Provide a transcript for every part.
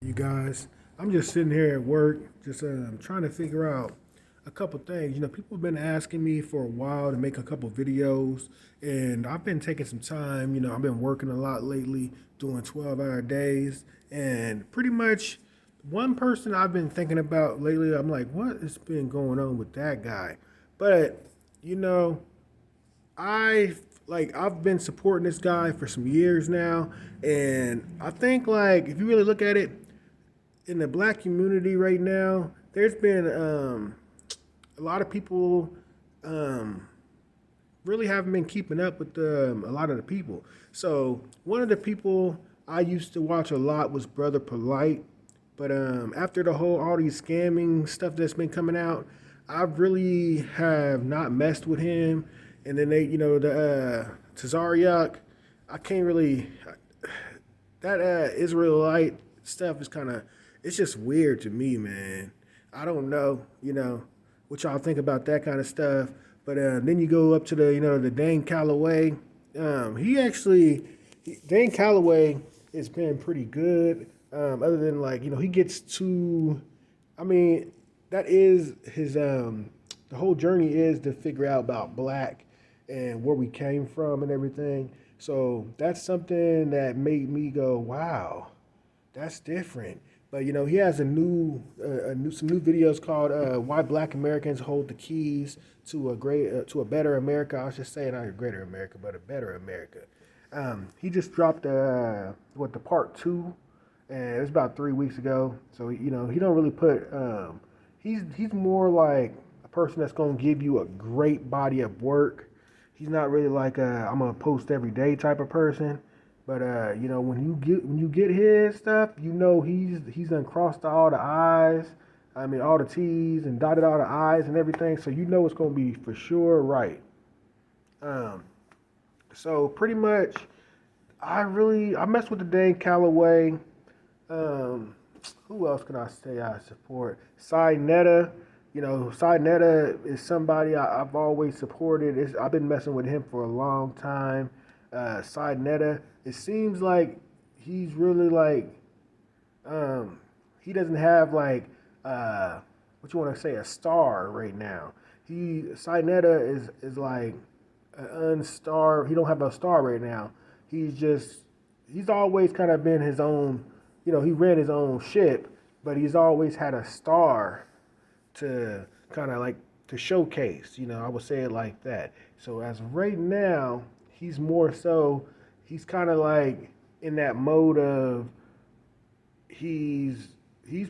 You guys, I'm just sitting here at work, just trying to figure out a couple things. People have been asking me for a while to make a couple videos, and I've been taking some time. I've been working a lot lately, doing 12-hour days, and pretty much one person I've been thinking about lately, I'm like, what has been going on with that guy? But, you know, I've been supporting this guy for some years now, and I think like if you really look at it in the black community right now, there's been a lot of people um, really haven't been keeping up with a lot of the people. So one of the people I used to watch a lot was Brother Polight, but after the whole all these scamming stuff that's been coming out, I really have not messed with him. And then the Tazariak, I can't really that Israelite stuff is kind of it's just weird to me, man. I don't know, what y'all think about that kind of stuff. But then you go up to the Dane Calloway. Dane Calloway has been pretty good. Other than he gets too. I mean, that is his. The whole journey is to figure out about black and where we came from and everything. So that's something that made me go, wow, that's different. But he has some new videos called "Why Black Americans Hold the Keys to a Better America." I should say not a greater America, but a better America. He just dropped the part two, and it was about 3 weeks ago. So he don't really put. He's more like a person that's gonna give you a great body of work. He's not really like I'm gonna post every day type of person. But when you get his stuff, he's done crossed all the I's, I mean all the T's and dotted all the I's and everything. So it's gonna be for sure right. Um, so pretty much, I mess with the Dane Calloway. Um, who else can I say I support? Cy Netta. Cy Netta is somebody I've always supported. I've been messing with him for a long time. Cy Netta. It seems like he's really he doesn't have what you want to say a star right now. Cy Netta is like an unstar. He don't have a star right now. He's always kind of been his own. He ran his own ship, but he's always had a star to kind of like to showcase. I would say it like that. So as of right now, he's kind of like in that mode of he's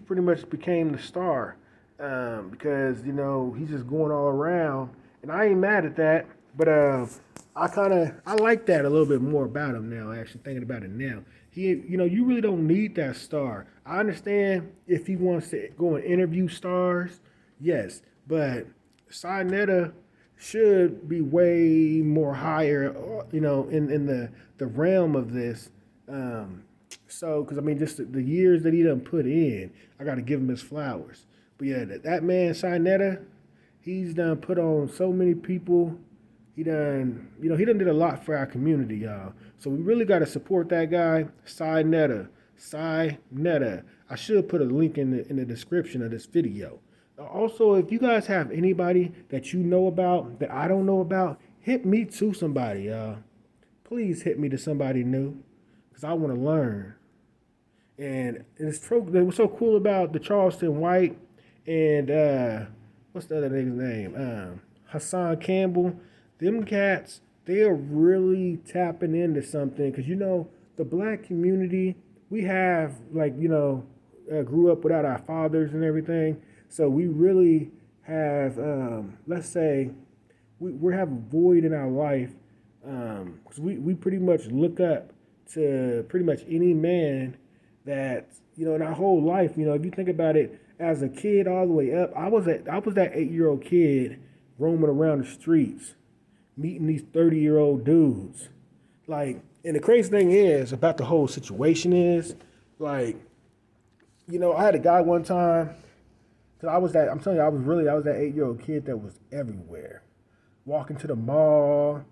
pretty much became the star because he's just going all around, and I ain't mad at that. But I like that a little bit more about him now. Actually thinking about it now, you really don't need that star. I understand if he wants to go and interview stars, yes, but Sinetta should be way more higher, in the realm of this. Because I mean, just the years that he done put in, I got to give him his flowers. But yeah, that man Sinetta, he's done put on so many people. He done did a lot for our community, y'all. So we really got to support that guy, Sinetta. Sinetta. I should put a link in the description of this video. Also, if you guys have anybody that you know about that I don't know about, hit me to somebody, y'all. Please hit me to somebody new, because I want to learn. And it was so cool about the Charleston White and what's the other nigga's name? Hassan Campbell. Them cats, they are really tapping into something, because the black community, we have grew up without our fathers and everything. So we really have, let's say, we have a void in our life, because we pretty much look up to pretty much any man that, in our whole life, if you think about it, as a kid all the way up, I was that 8-year-old kid roaming around the streets, meeting these 30-year-old dudes. And the crazy thing is about the whole situation is, I had a guy one time. So I'm telling you, I was that 8-year-old kid that was everywhere. Walking to the mall,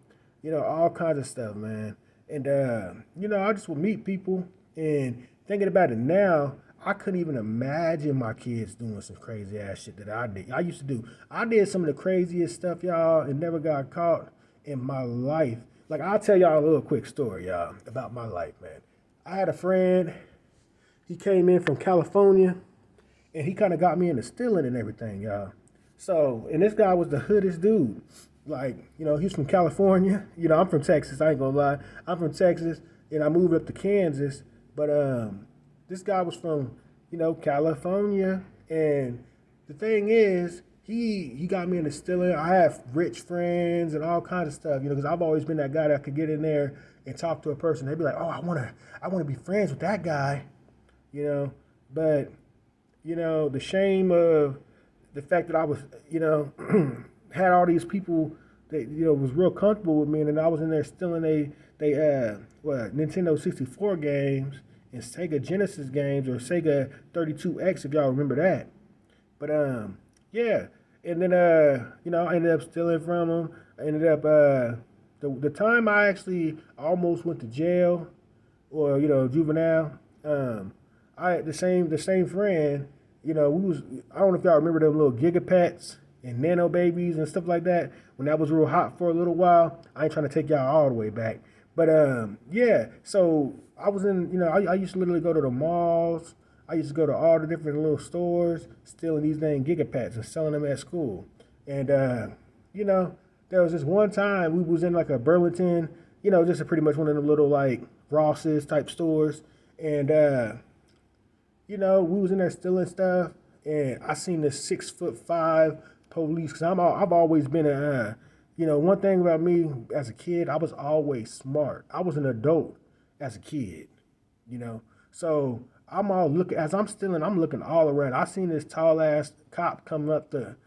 all kinds of stuff, man. And, I just would meet people, and thinking about it now, I couldn't even imagine my kids doing some crazy ass shit that I did. I used to do. I did some of the craziest stuff, y'all, and never got caught in my life. Like, I'll tell y'all a little quick story, y'all, about my life, man. I had a friend. He came in from California, and he kind of got me into stealing and everything, y'all. So, and this guy was the hoodest dude. Like, he's from California. I'm from Texas. I ain't gonna lie. I'm from Texas, and I moved up to Kansas. But this guy was from, California. And the thing is, he got me into stealing. I have rich friends and all kinds of stuff, because I've always been that guy that could get in there and talk to a person. They'd be like, oh, I wanna be friends with that guy, But, the shame of the fact that I was, had all these people that, was real comfortable with me, and then I was in there stealing Nintendo 64 games and Sega Genesis games, or Sega 32X, if y'all remember that. But, yeah. And then, I ended up stealing from them. I ended up, the time I actually almost went to jail, or, juvenile, the same friend, I don't know if y'all remember them little Gigapets and Nano Babies and stuff like that, when that was real hot for a little while. I ain't trying to take y'all all the way back. But, yeah, so I was in, I used to literally go to the malls. I used to go to all the different little stores, stealing these dang Gigapets and selling them at school. And, there was this one time we was in like a Burlington, just pretty much one of them little like Ross's type stores. And, we was in there stealing stuff. And I seen this 6'5" police, because I've always been one thing about me as a kid, I was always smart. I was an adult as a kid, So I'm all looking, as I'm stealing, I'm looking all around. I seen this tall ass cop coming up the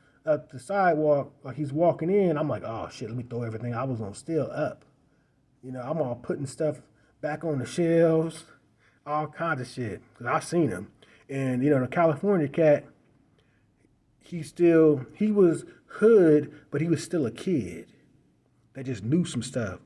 sidewalk, like he's walking in. I'm like, oh shit, let me throw everything I was gonna steal up. I'm all putting stuff back on the shelves, all kinds of shit, because I seen him. And, the California cat, he was hood, but he was still a kid that just knew some stuff.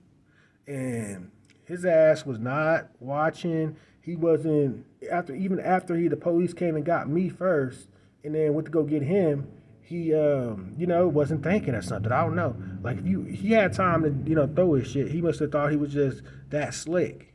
And his ass was not watching. He wasn't, even after the police came and got me first, and then went to go get him, he, wasn't thinking or something. I don't know. Like, he had time to, throw his shit. He must have thought he was just that slick,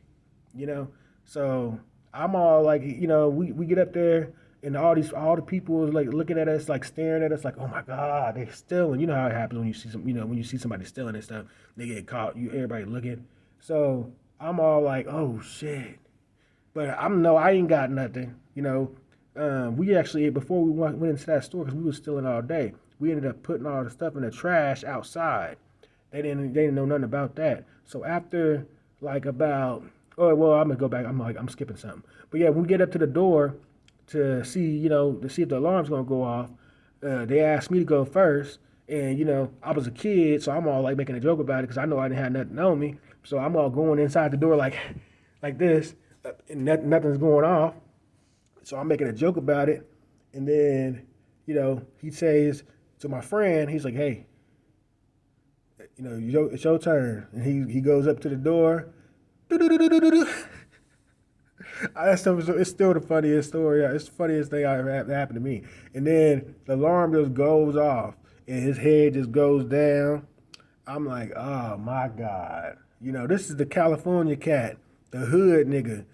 So I'm all like, we get up there, and all the people is like looking at us, like staring at us, like, oh my God, they're stealing. You know how it happens when you see when you see somebody stealing and stuff, they get caught. Everybody looking. So I'm all like, oh shit. But I ain't got nothing. We actually, before we went into that store, because we was stealing all day, we ended up putting all the stuff in the trash outside. They didn't know nothing about that. So after like about, oh well, I'm gonna go back. I'm skipping something. But yeah, when we get up to the door to see, to see if the alarm's gonna go off, they asked me to go first, and I was a kid, so I'm all like making a joke about it because I know I didn't have nothing on me. So I'm all going inside the door like this, and nothing's going off. So I'm making a joke about it, and then he says to my friend, he's like, hey, it's your turn, and he goes up to the door. That stuff it's still the funniest story. It's the funniest thing that ever happened to me. And then the alarm just goes off, and his head just goes down. I'm like, oh my God. This is the California cat, the hood nigga,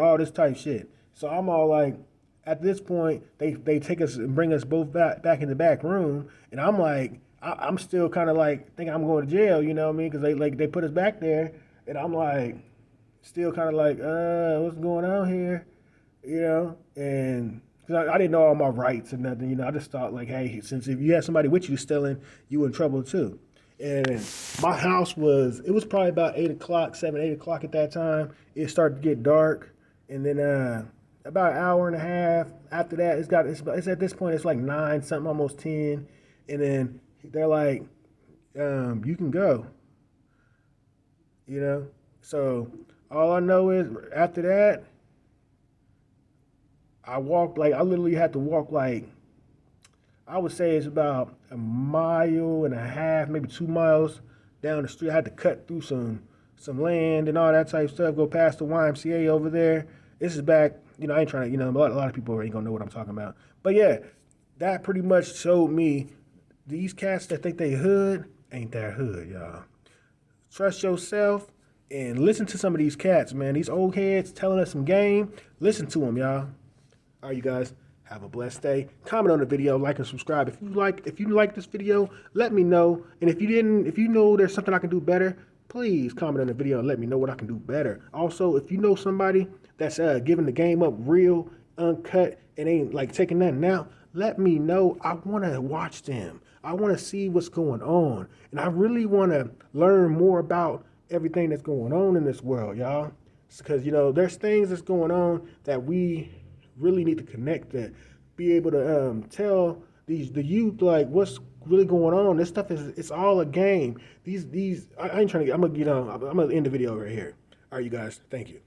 all this type shit. So I'm all like, at this point, they take us and bring us both back in the back room, and I'm like, I'm still kind of like thinking I'm going to jail, you know what I mean? Because they put us back there, and I'm like, still kind of like, what's going on here, And cause I didn't know all my rights and nothing, I just thought like, hey, since if you had somebody with you stealing, you in trouble too. And my house it was probably about 8 o'clock at that time. It started to get dark, and then about an hour and a half after that, it's at this point it's like 9 something, almost 10, and then they're like, you can go, So all I know is after that, I literally had to walk like, I would say it's about 1.5 miles, maybe 2 miles down the street. I had to cut through some land and all that type of stuff, go past the YMCA over there. This is back, You know, I ain't trying to, you know, a lot of people ain't gonna know what I'm talking about. But yeah, that pretty much showed me these cats that think they hood ain't that hood, y'all. Trust yourself and listen to some of these cats, man. These old heads telling us some game. Listen to them, y'all. All right, you guys. Have a blessed day. Comment on the video, like and subscribe. If you like this video, let me know. And if you know there's something I can do better, please comment on the video and let me know what I can do better. Also, if you know somebody that's giving the game up real, uncut, and ain't like taking nothing out, let me know. I want to watch them. I want to see what's going on. And I really want to learn more about everything that's going on in this world, y'all. Because, you know, there's things that's going on that we really need to connect, to be able to tell the youth like what's really going on. This stuff it's all a game. These I ain't trying to get, I'm gonna end the video right here. All right, you guys, thank you.